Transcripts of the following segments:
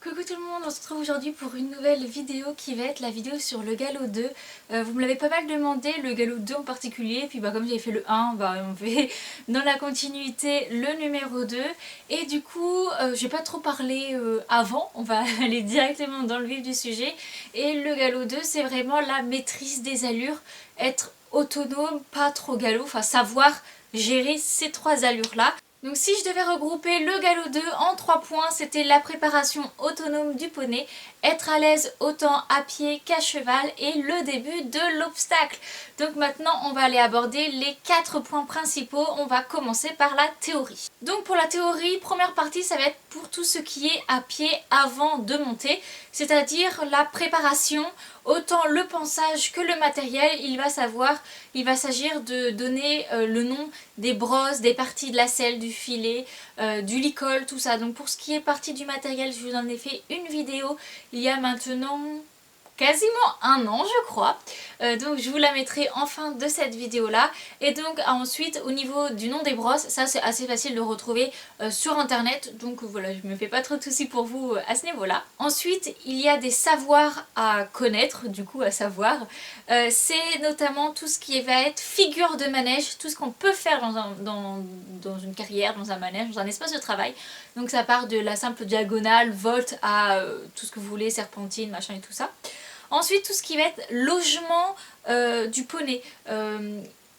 Coucou tout le monde, on se retrouve aujourd'hui pour une nouvelle vidéo qui va être la vidéo sur le galop 2. Vous me l'avez pas mal demandé, le galop 2 en particulier, puis comme j'avais fait le 1, on fait dans la continuité le numéro 2. Et du coup, j'ai pas trop parlé avant, on va aller directement dans le vif du sujet. Et le galop 2, c'est vraiment la maîtrise des allures, être autonome, pas trop galop, enfin savoir gérer ces trois allures là. Donc si je devais regrouper le galop 2 en 3 points, c'était la préparation autonome du poney, être à l'aise autant à pied qu'à cheval et le début de l'obstacle. Donc maintenant on va aller aborder les 4 points principaux, on va commencer par la théorie. Donc pour la théorie, première partie ça va être pour tout ce qui est à pied avant de monter, c'est-à-dire la préparation, autant le pansage que le matériel, il va s'agir de donner le nom des brosses, des parties de la selle, du filet, du licol, tout ça. Donc pour ce qui est partie du matériel, je vous en ai fait une vidéo il y a maintenant quasiment un an je crois, donc je vous la mettrai en fin de cette vidéo là. Et donc ensuite au niveau du nom des brosses, ça c'est assez facile de retrouver sur internet, donc voilà, je me fais pas trop de soucis pour vous à ce niveau là. Ensuite il y a des savoirs à connaître, du coup à savoir, c'est notamment tout ce qui va être figure de manège, tout ce qu'on peut faire dans une carrière, dans un manège, dans un espace de travail. Donc ça part de la simple diagonale, volte à tout ce que vous voulez, serpentine, machin et tout ça. Ensuite, tout ce qui va être logement du poney,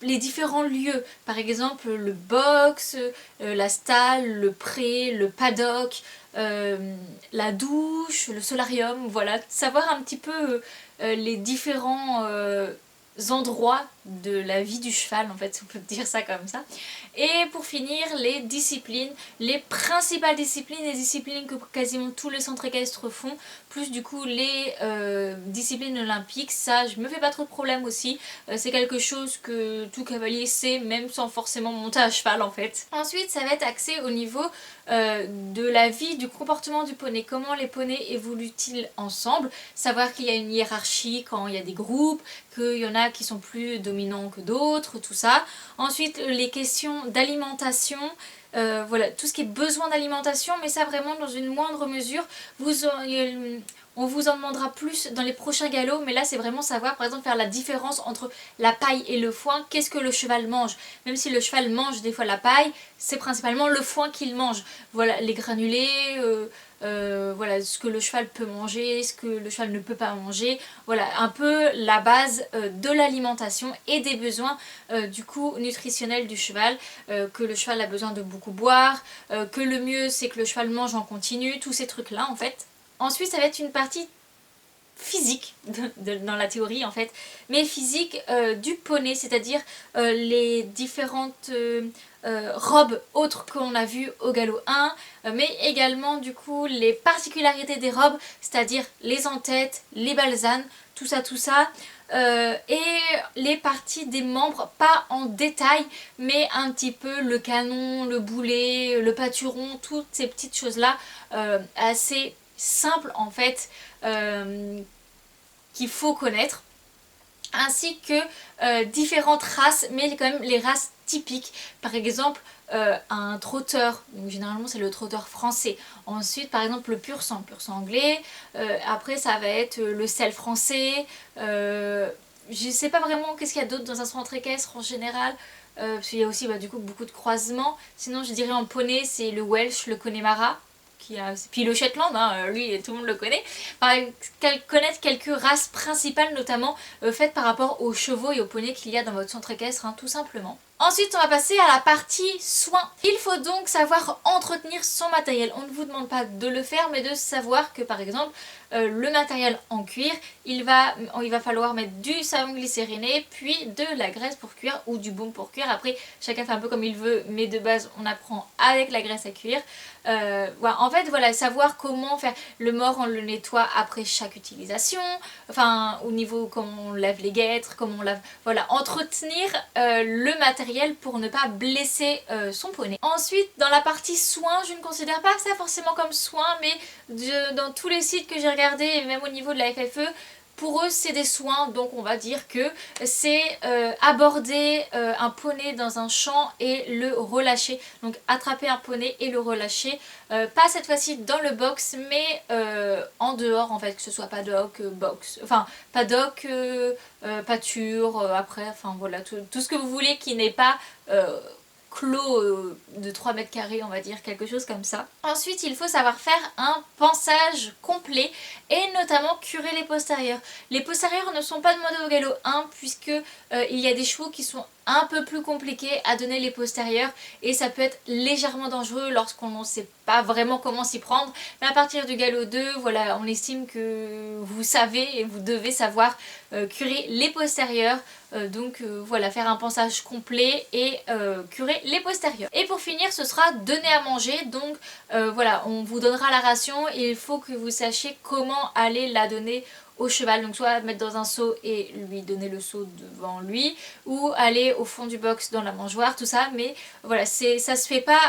les différents lieux, par exemple le box, la stalle, le pré, le paddock, la douche, le solarium, voilà, savoir un petit peu les différents endroits de la vie du cheval, en fait, si on peut dire ça comme ça. Et pour finir, les disciplines, les principales disciplines, les disciplines que quasiment tous les centres équestres font, plus du coup les disciplines olympiques. Ça, je me fais pas trop de problème aussi, c'est quelque chose que tout cavalier sait, même sans forcément monter à cheval en fait. Ensuite, ça va être axé au niveau de la vie, du comportement du poney, comment les poneys évoluent-ils ensemble, savoir qu'il y a une hiérarchie quand il y a des groupes, qu'il y en a qui sont plus dominants que d'autres, tout ça. Ensuite les questions d'alimentation, voilà, tout ce qui est besoin d'alimentation, mais ça vraiment dans une moindre mesure. On vous en demandera plus dans les prochains galops, mais là c'est vraiment savoir par exemple faire la différence entre la paille et le foin, qu'est-ce que le cheval mange. Même si le cheval mange des fois la paille, c'est principalement le foin qu'il mange. Voilà, les granulés, voilà, ce que le cheval peut manger, ce que le cheval ne peut pas manger. Voilà, un peu la base de l'alimentation et des besoins du coup nutritionnels du cheval, que le cheval a besoin de beaucoup boire, que le mieux c'est que le cheval mange en continu, tous ces trucs là en fait. Ensuite ça va être une partie physique dans la théorie en fait, mais physique du poney, c'est-à-dire les différentes robes autres qu'on a vues au galop 1, mais également du coup les particularités des robes, c'est-à-dire les entêtes, les balsanes, tout ça, et les parties des membres, pas en détail, mais un petit peu le canon, le boulet, le pâturon, toutes ces petites choses là, assez simples en fait, qu'il faut connaître, ainsi que différentes races, mais quand même les races typiques. Par exemple un trotteur, donc généralement c'est le trotteur français. Ensuite par exemple le pur sang anglais, après ça va être le sel français, je sais pas vraiment qu'est-ce qu'il y a d'autre dans un centre équestre en général, parce qu'il y a aussi du coup beaucoup de croisements. Sinon je dirais en poney c'est le Welsh, le Connemara, puis le Shetland, hein, lui tout le monde le connaît. Enfin, connaître quelques races principales, notamment faites par rapport aux chevaux et aux poneys qu'il y a dans votre centre équestre, tout simplement. Ensuite on va passer à la partie soins. Il faut donc savoir entretenir son matériel. On ne vous demande pas de le faire, mais de savoir que par exemple le matériel en cuir, il va falloir mettre du savon glycériné, puis de la graisse pour cuire ou du baume pour cuire. Après chacun fait un peu comme il veut, mais de base on apprend avec la graisse à cuire. Voilà. En fait voilà, savoir comment faire le mors, on le nettoie après chaque utilisation, enfin au niveau comment on lave les guêtres, comment on lave, voilà, entretenir le matériel pour ne pas blesser son poney. Ensuite dans la partie soins, je ne considère pas ça forcément comme soins, mais dans tous les sites que j'ai regardés et même au niveau de la FFE, Pour eux c'est des soins, donc on va dire que c'est aborder un poney dans un champ et le relâcher. Donc attraper un poney et le relâcher, pas cette fois-ci dans le box mais en dehors en fait, que ce soit paddock, box, enfin paddock, pâture, après, enfin voilà, tout ce que vous voulez qui n'est pas clos de 3 mètres carrés, on va dire, quelque chose comme ça. Ensuite, il faut savoir faire un pansage complet et notamment curer les postérieurs. Les postérieurs ne sont pas demandés au galop 1 puisque il y a des chevaux qui sont un peu plus compliqués à donner les postérieurs et ça peut être légèrement dangereux lorsqu'on ne sait pas vraiment comment s'y prendre. Mais à partir du galop 2, voilà, on estime que vous savez et vous devez savoir curer les postérieurs. Donc voilà, faire un pansage complet et curer les postérieurs. Et pour finir, ce sera donner à manger. Donc voilà, on vous donnera la ration et il faut que vous sachiez comment aller la donner au cheval, donc soit mettre dans un seau et lui donner le seau devant lui, ou aller au fond du box dans la mangeoire, tout ça. Mais voilà, ça se fait pas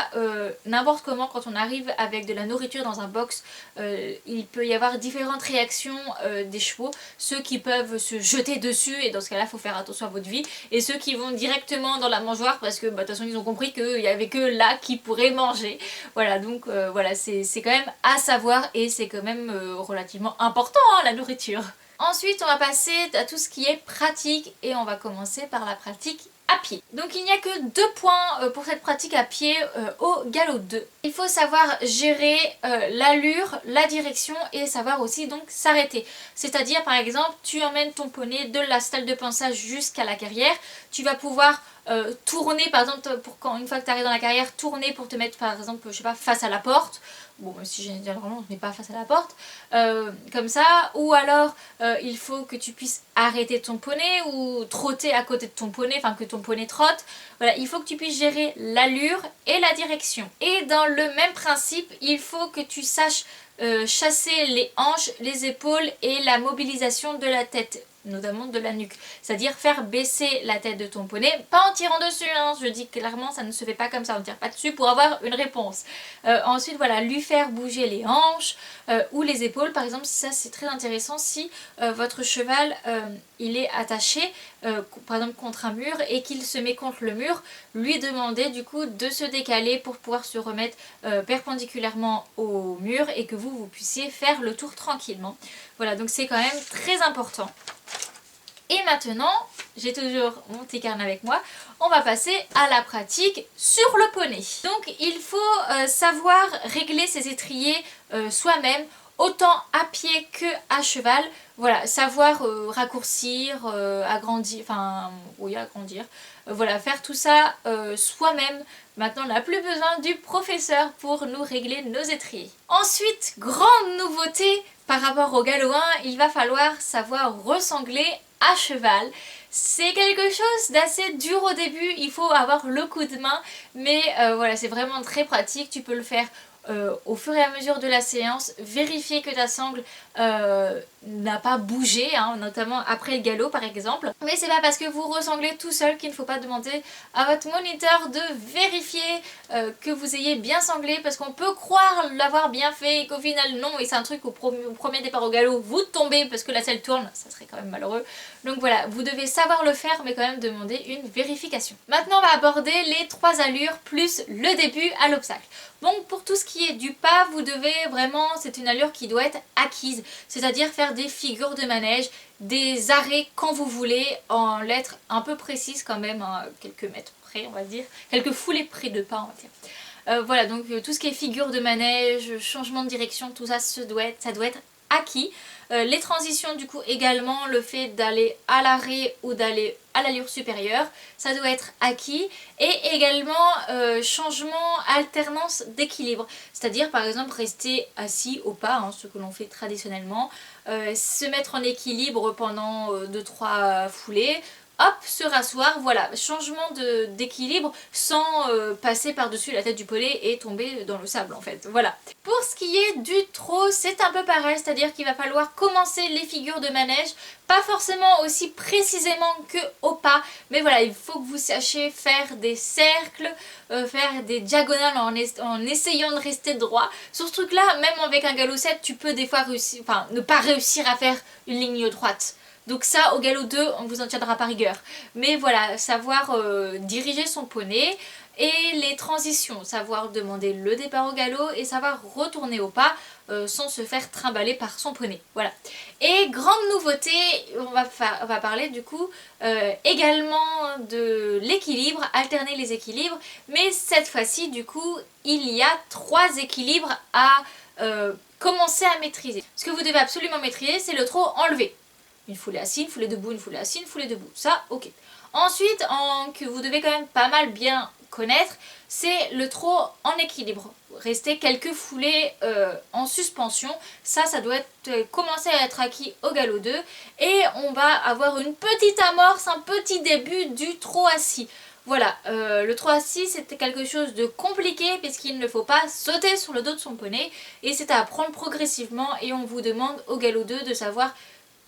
n'importe comment. Quand on arrive avec de la nourriture dans un box, il peut y avoir différentes réactions des chevaux, ceux qui peuvent se jeter dessus et dans ce cas là il faut faire attention à votre vie, et ceux qui vont directement dans la mangeoire parce que de toute façon ils ont compris qu'il n'y avait que là qui pourraient manger. Voilà, donc voilà, c'est quand même à savoir et c'est quand même relativement important, hein, la nourriture. Ensuite on va passer à tout ce qui est pratique et on va commencer par la pratique à pied. Donc il n'y a que 2 points pour cette pratique à pied au galop 2. Il faut savoir gérer l'allure, la direction et savoir aussi donc s'arrêter. C'est-à-dire par exemple tu emmènes ton poney de la stalle de pansage jusqu'à la carrière, tu vas pouvoir tourner par exemple pour quand une fois que tu arrives dans la carrière, tourner pour te mettre par exemple je sais pas face à la porte. Bon, même si généralement on ne met pas face à la porte, comme ça, ou alors il faut que tu puisses arrêter ton poney ou trotter à côté de ton poney, enfin que ton poney trotte. Voilà, il faut que tu puisses gérer l'allure et la direction. Et dans le même principe, il faut que tu saches chasser les hanches, les épaules et la mobilisation de la tête, notamment de la nuque, c'est-à-dire faire baisser la tête de ton poney, pas en tirant dessus, hein, je dis clairement ça ne se fait pas comme ça, on ne tire pas dessus pour avoir une réponse. Ensuite voilà, lui faire bouger les hanches ou les épaules par exemple, ça c'est très intéressant si votre cheval il est attaché par exemple contre un mur et qu'il se met contre le mur, lui demander du coup de se décaler pour pouvoir se remettre perpendiculairement au mur et que vous puissiez faire le tour tranquillement. Voilà, donc c'est quand même très important. Et maintenant, j'ai toujours mon petit carnet avec moi, on va passer à la pratique sur le poney. Donc il faut savoir régler ses étriers soi-même, autant à pied que à cheval. Voilà, savoir raccourcir, agrandir, enfin oui agrandir, voilà, faire tout ça soi-même. Maintenant on n'a plus besoin du professeur pour nous régler nos étriers. Ensuite, grande nouveauté par rapport au galop 1, il va falloir savoir ressangler à cheval. C'est quelque chose d'assez dur au début, il faut avoir le coup de main, mais voilà, c'est vraiment très pratique, tu peux le faire au fur et à mesure de la séance, vérifier que ta sangle n'a pas bougé, hein, notamment après le galop par exemple. Mais c'est pas parce que vous ressanglez tout seul qu'il ne faut pas demander à votre moniteur de vérifier que vous ayez bien sanglé, parce qu'on peut croire l'avoir bien fait et qu'au final non, et c'est un truc au premier départ au galop vous tombez parce que la selle tourne, ça serait quand même malheureux. Donc voilà, vous devez savoir le faire mais quand même demander une vérification. Maintenant on va aborder les 3 allures plus le début à l'obstacle. Donc pour tout ce qui est du pas, vous devez vraiment, c'est une allure qui doit être acquise, c'est-à-dire faire des figures de manège, des arrêts quand vous voulez, en lettres un peu précises quand même, hein, quelques mètres près on va dire, quelques foulées près de pas on va dire. Voilà, donc tout ce qui est figure de manège, changement de direction, tout ça, ça doit être acquis. Les transitions du coup également, le fait d'aller à l'arrêt ou d'aller à l'allure supérieure, ça doit être acquis. Et également changement, alternance d'équilibre, c'est-à-dire par exemple rester assis au pas, hein, ce que l'on fait traditionnellement, se mettre en équilibre pendant 2-3 foulées, hop, se rasseoir, voilà, changement d'équilibre sans passer par-dessus la tête du poney et tomber dans le sable en fait, voilà. Pour ce qui est du trot, c'est un peu pareil, c'est-à-dire qu'il va falloir commencer les figures de manège, pas forcément aussi précisément que au pas, mais voilà, il faut que vous sachiez faire des cercles, faire des diagonales en essayant de rester droit. Sur ce truc-là, même avec un galop 7, tu peux des fois réussir, enfin, ne pas réussir à faire une ligne droite. Donc ça, au galop 2, on vous en tiendra par rigueur. Mais voilà, savoir diriger son poney et les transitions, savoir demander le départ au galop et savoir retourner au pas sans se faire trimballer par son poney. Voilà. Et grande nouveauté, on va parler du coup également de l'équilibre, alterner les équilibres. Mais cette fois-ci, du coup, il y a 3 équilibres à commencer à maîtriser. Ce que vous devez absolument maîtriser, c'est le trot enlevé. Une foulée assise, une foulée debout, une foulée assise, une foulée debout. Ça, ok. Ensuite, que vous devez quand même pas mal bien connaître, c'est le trot en équilibre. Rester quelques foulées en suspension. Ça doit commencer à être acquis au galop 2. Et on va avoir une petite amorce, un petit début du trot assis. Voilà, le trot assis c'était quelque chose de compliqué puisqu'il ne faut pas sauter sur le dos de son poney. Et c'est à apprendre progressivement et on vous demande au galop 2 de savoir...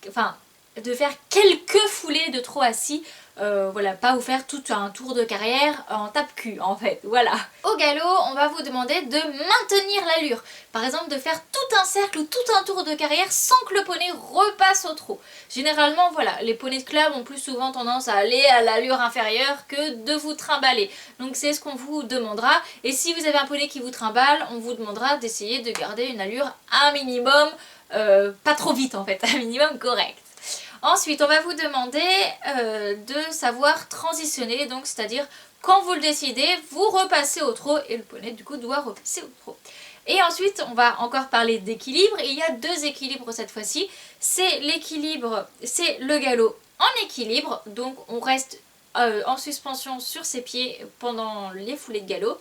Enfin, de faire quelques foulées de trot assis, voilà, pas vous faire tout un tour de carrière en tape-cul en fait, voilà. Au galop, on va vous demander de maintenir l'allure, par exemple de faire tout un cercle ou tout un tour de carrière sans que le poney repasse au trot. Généralement, voilà, les poneys de club ont plus souvent tendance à aller à l'allure inférieure que de vous trimballer, donc c'est ce qu'on vous demandera, et si vous avez un poney qui vous trimballe, on vous demandera d'essayer de garder une allure un minimum, pas trop vite en fait, un minimum correct. Ensuite, on va vous demander de savoir transitionner, donc c'est-à-dire quand vous le décidez, vous repassez au trot et le poney du coup doit repasser au trot. Et ensuite, on va encore parler d'équilibre. Il y a 2 équilibres cette fois-ci. C'est l'équilibre, c'est le galop en équilibre, donc on reste en suspension sur ses pieds pendant les foulées de galop.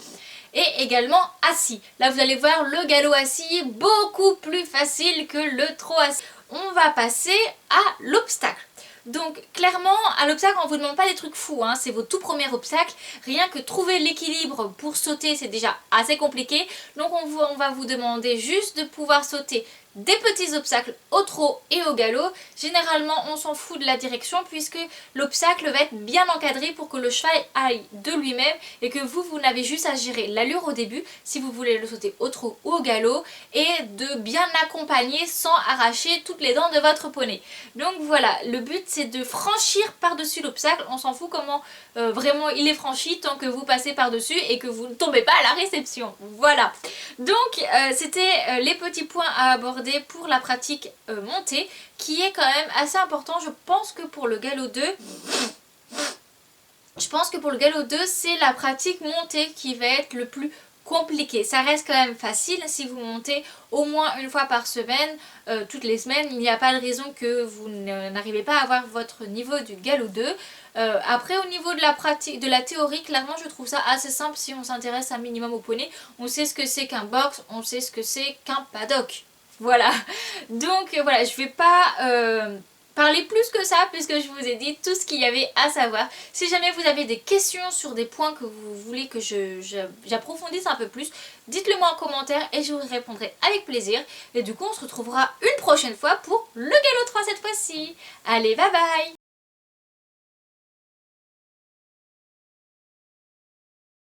Et également assis. Là, vous allez voir le galop assis beaucoup plus facile que le trot assis. On va passer à l'obstacle. Donc clairement, à l'obstacle, on ne vous demande pas des trucs fous, hein, c'est votre tout premier obstacle. Rien que trouver l'équilibre pour sauter, c'est déjà assez compliqué. Donc on va vous demander juste de pouvoir sauter des petits obstacles au trot et au galop. Généralement, on s'en fout de la direction puisque l'obstacle va être bien encadré pour que le cheval aille de lui-même et que vous n'avez juste à gérer l'allure au début si vous voulez le sauter au trot ou au galop et de bien accompagner sans arracher toutes les dents de votre poney. Donc voilà, le but c'est de franchir par-dessus l'obstacle. On s'en fout comment vraiment il est franchi tant que vous passez par-dessus et que vous ne tombez pas à la réception. Voilà. Donc c'était les petits points à aborder pour la pratique montée qui est quand même assez important. Je pense que pour le galop 2, c'est la pratique montée qui va être le plus compliqué. Ça reste quand même facile si vous montez au moins une fois par semaine, toutes les semaines. Il n'y a pas de raison que vous n'arrivez pas à avoir votre niveau du galop 2. Après au niveau de la pratique, de la théorie, clairement je trouve ça assez simple si on s'intéresse un minimum au poney. On sait ce que c'est qu'un box, on sait ce que c'est qu'un paddock. Voilà, donc voilà, je vais pas parler plus que ça puisque je vous ai dit tout ce qu'il y avait à savoir. Si jamais vous avez des questions sur des points que vous voulez que j'approfondisse un peu plus, dites-le moi en commentaire et je vous répondrai avec plaisir. Et du coup on se retrouvera une prochaine fois pour le galop 3 cette fois-ci. Allez, bye bye!